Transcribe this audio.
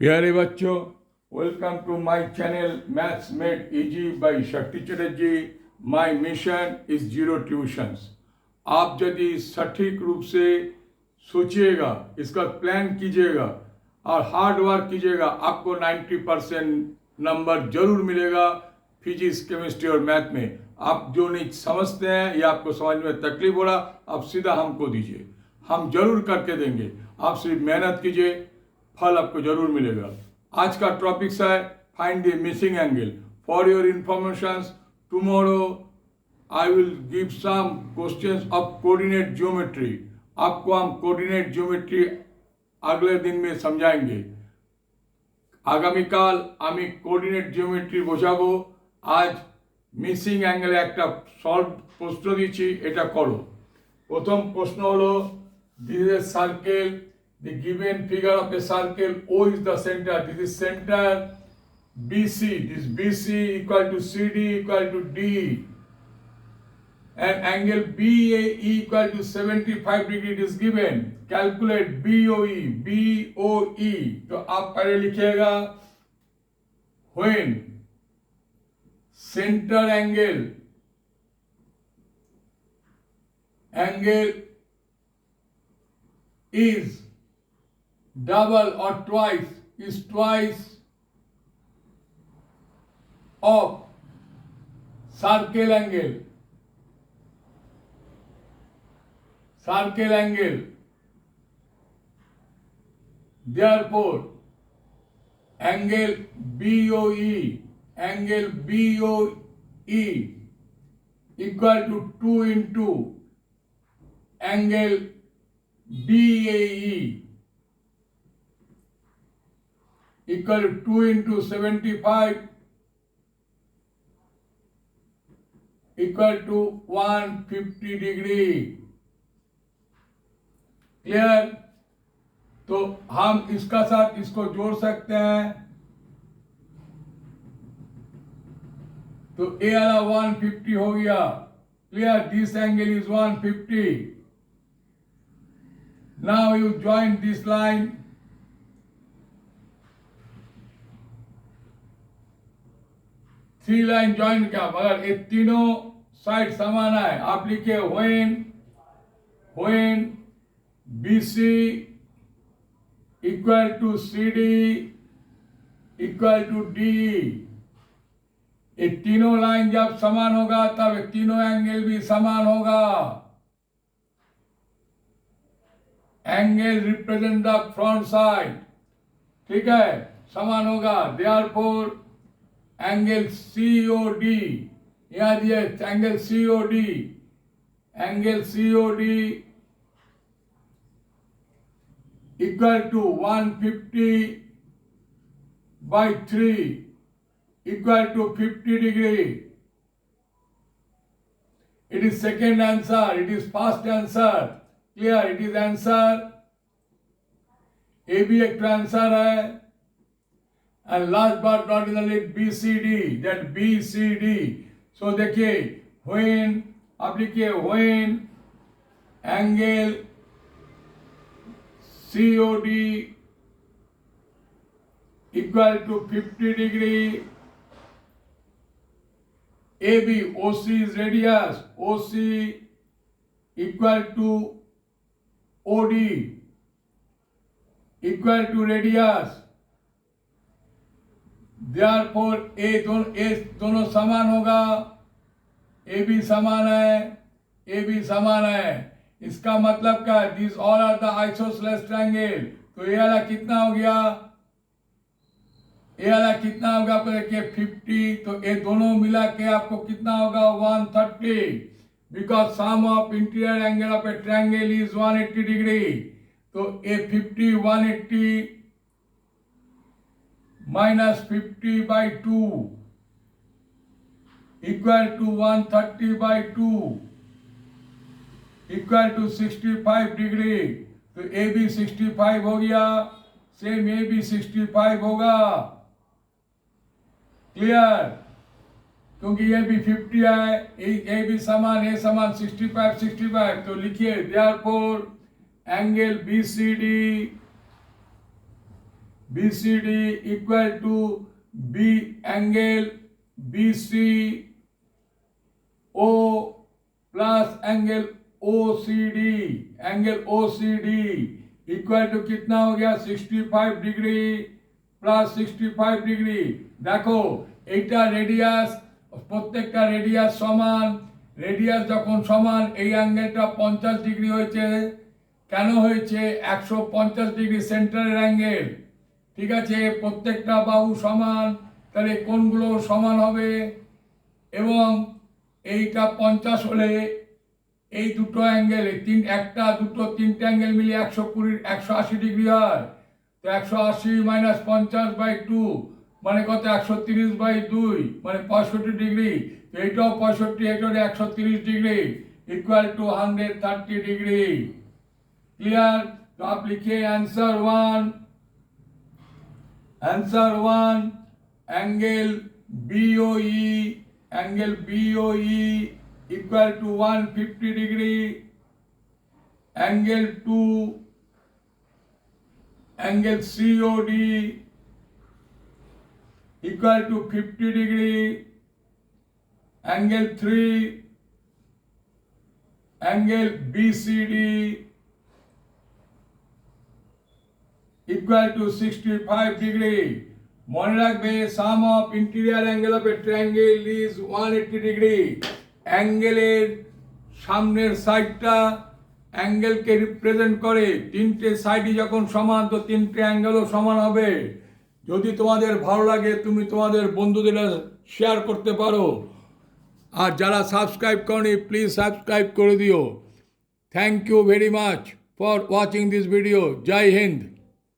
प्यारे बच्चों, welcome to my channel maths made easy by Shakti Chatterjee. My mission is zero tuitions. आप यदि सटीक रूप से सोचिएगा, इसका प्लान कीजिएगा और हार्ड वर्क कीजिएगा, आपको 90% नंबर जरूर मिलेगा फिजिक्स, केमिस्ट्री और मैथ में। आप जो नहीं समझते हैं या आपको समझ में तकलीफ हो रहा, आप सीधा हमको दीजिए, हम जरूर करके देंगे। आप सिर्फ मेहनत कीजिए, फल आपको जरूर मिलेगा। आज का टॉपिक है find the missing angle. For your information, tomorrow I will give some questions of coordinate geometry. आपको हम कोऑर्डिनेट ज्योमेट्री अगले दिन में समझाएंगे। আগামীকাল আমি কোঅর্ডিনেট জিওমেট্রি বোঝাবো। আজ মিসিং অ্যাঙ্গেলে একটা সলভ প্রশ্ন দিচ্ছি, এটা করো। প্রথম প্রশ্ন হলো, this is a circle, the given figure of a circle O is the center. This is center BC. This BC equal to CD equal to D, and angle BAE equal to 75 degree is given. Calculate BOE. BOE तो आप पहले लिखिएगा, when center angle is double or twice of circle angle. Therefore, angle BOE equal to 2 into angle BAE equal to 2 into 75 equal to 150 degree. Clear? तो हम इसका साथ इसको जोड़ सकते हैं, तो ए वाला 150 हो गया। Clear? This angle is 150. Now you join this line, three line join किया, मगर ये तीनों साइड समान है। आप लिखिए when BC equal to CD equal to DE, ये तीनों लाइन जब समान होगा तब तीनों एंगल भी समान होगा। Angle represent the front side, ठीक है, समान होगा। देयरफॉर एंगल COD, यहाँ दिए angle COD equal to 150 by 3 equal to 50 degree. It is second answer, it is first answer. Clear? It is answer A भी एक आंसर है, and last but not in the least BCD, that BCD. So देखिए, when आप लिखिए when angle COD equal to 50 degree, AB, OC is radius, OC equal to OD equal to radius. Therefore A दोनों समान होगा, A भी समान है, इसका मतलब क्या है? These all are the isosceles triangle. तो ये वाला कितना हो गया? आपको देखिए 50, तो ये दोनों मिला के आपको कितना होगा? 130, because sum of interior angle of a triangle is 180 degree. तो ये 50 180 minus 50 by 2 equal to 130 by 2 equal to 65 degree. तो ए भी 65 हो गया, सेम ए भी 65 होगा। क्लियर? क्योंकि ये भी 50 है, ए भी समान, ए समान 65। तो लिखिए therefore angle BCD BCD equal to B angle BCO plus angle OCD equal to कितना हो गया 65 डिग्री प्लस 65 डिग्री। देखो এইটা রেডিয়াস, প্রত্যেকটা রেডিয়াস সমান, রেডিয়াস যখন সমান এই অ্যাঙ্গেলটা 50 ডিগ্রি হয়েছে। কেন হয়েছে? 150 ডিগ্রি সেন্টারের অ্যাঙ্গেল, ঠিক আছে। প্রত্যেকটা বাহু সমান, তাহলে কোণগুলো সমান হবে এবং এইটা 50 হলে এই দুটো অ্যাঙ্গেল একটা দুটো তিনটে অ্যাঙ্গেল মিলিয়ে 180 ডিগ্রি হয়। তো 180 মাইনাস 50/2 মানে কত? 130/2 মানে 65 ডিগ্রি। তো এইটাও 65, এইটাও 130 degree equal to 130 degree. Clear? तो आप लिखिए answer 1 angle BOE equal to 150 degree. Angle 2 angle COD equal to 50 degree. Angle 3 angle BCD equal to 65 degree. মনে রাখবে sum of interior angle of a triangle is 180 degree. অ্যাঙ্গেলের সামনের সাইডটা অ্যাঙ্গেলকে represent করে। তিনটে সাইডই যখন সমান তো তিনটে অ্যাঙ্গেলও সমান হবে। যদি তোমাদের ভালো লাগে তুমি তোমাদের বন্ধুদের শেয়ার করতে পারো, আর যারা সাবস্ক্রাইব করনি প্লিজ সাবস্ক্রাইব করে দিও। Thank you very much for watching this video. জয় হিন্দ।